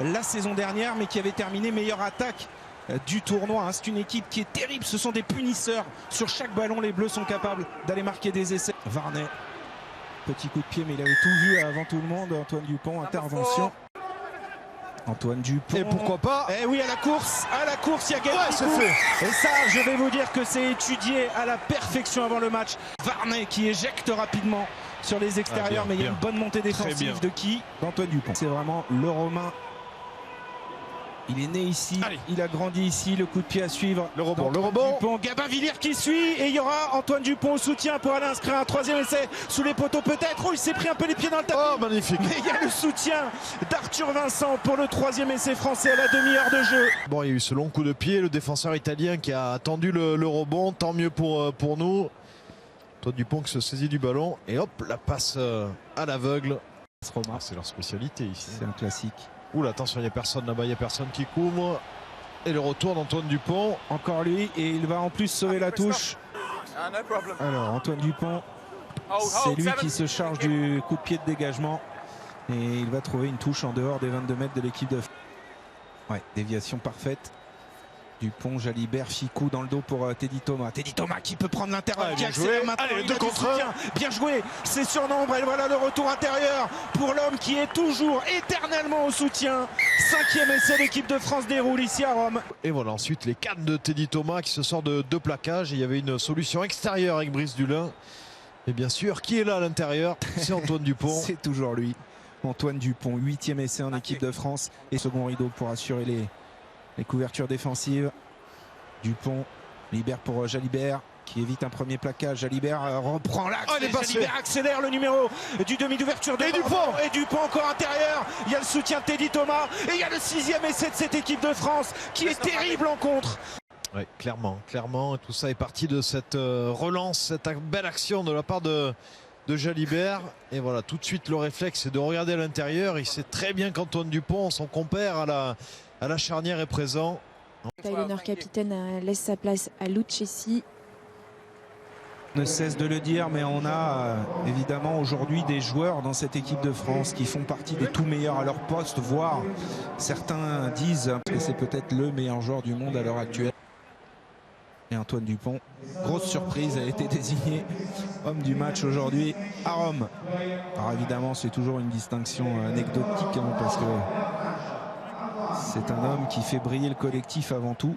la saison dernière, mais qui avait terminé meilleure attaque du tournoi. C'est une équipe qui est terrible, ce sont des punisseurs. Sur chaque ballon, les Bleus sont capables d'aller marquer des essais. Varney, petit coup de pied, mais il avait tout vu avant tout le monde. Antoine Dupont, intervention. Antoine Dupont. Et pourquoi pas? Eh oui, à la course, il y a gagné. C'est fait. Et ça, je vais vous dire que c'est étudié à la perfection avant le match. Varney qui éjecte rapidement sur les extérieurs, mais il y a une bonne montée défensive de qui? D'Antoine Dupont. C'est vraiment le Romain. Il est né ici, il a grandi ici, le coup de pied à suivre. Le rebond. Dupont, Gabin Villiers qui suit, et il y aura Antoine Dupont au soutien pour aller inscrire un troisième essai sous les poteaux peut-être. Oh, il s'est pris un peu les pieds dans le tapis. Oh, magnifique. Mais il y a le soutien d'Arthur Vincent pour le troisième essai français à la demi-heure de jeu. Bon, il y a eu ce long coup de pied, le défenseur italien qui a attendu le rebond, tant mieux pour nous. Antoine Dupont qui se saisit du ballon, et hop, la passe à l'aveugle. C'est leur spécialité ici. C'est un classique. Oula, attention, il n'y a personne là-bas, il n'y a personne qui couvre. Et le retour d'Antoine Dupont. Encore lui, et il va en plus sauver la touche. Alors, Antoine Dupont, c'est lui qui se charge du coup de pied de dégagement. Et il va trouver une touche en dehors des 22 mètres de l'équipe de... Ouais, déviation parfaite. Dupont, Jalibert, Ficou dans le dos pour Teddy Thomas. Teddy Thomas qui peut prendre l'intérieur, qui accélère maintenant. Allez, 2 contre 1. Bien joué, c'est sur nombre. Et voilà le retour intérieur pour l'homme qui est toujours éternellement au soutien. 5e essai, l'équipe de France déroule ici à Rome. Et voilà, ensuite les cannes de Teddy Thomas qui se sort de 2 plaquages. Il y avait une solution extérieure avec Brice Dulin. Et bien sûr, qui est là à l'intérieur? C'est Antoine Dupont. C'est toujours lui. Antoine Dupont, 8e essai en équipe de France. Et second rideau pour assurer les couvertures défensives. Dupont libère pour Jalibert qui évite un premier plaquage. Jalibert reprend l'axe. Jalibert accélère le numéro du demi d'ouverture de Dupont. Et Dupont encore intérieur. Il y a le soutien de Teddy Thomas. Et il y a le 6e essai de cette équipe de France qui est terrible en contre. Oui, clairement. Et tout ça est parti de cette relance, cette belle action de la part de Jalibert. Et voilà, tout de suite le réflexe c'est de regarder à l'intérieur. Il sait très bien qu'Antoine Dupont, son compère à la charnière, est présent. L'honneur capitaine laisse sa place à Lucchesi. Ne cesse de le dire, mais on a évidemment aujourd'hui des joueurs dans cette équipe de France qui font partie des tout meilleurs à leur poste, voire certains disent que c'est peut-être le meilleur joueur du monde à l'heure actuelle. Et Antoine Dupont, grosse surprise, a été désigné homme du match aujourd'hui à Rome. Alors évidemment, c'est toujours une distinction anecdotique parce que c'est un homme qui fait briller le collectif avant tout.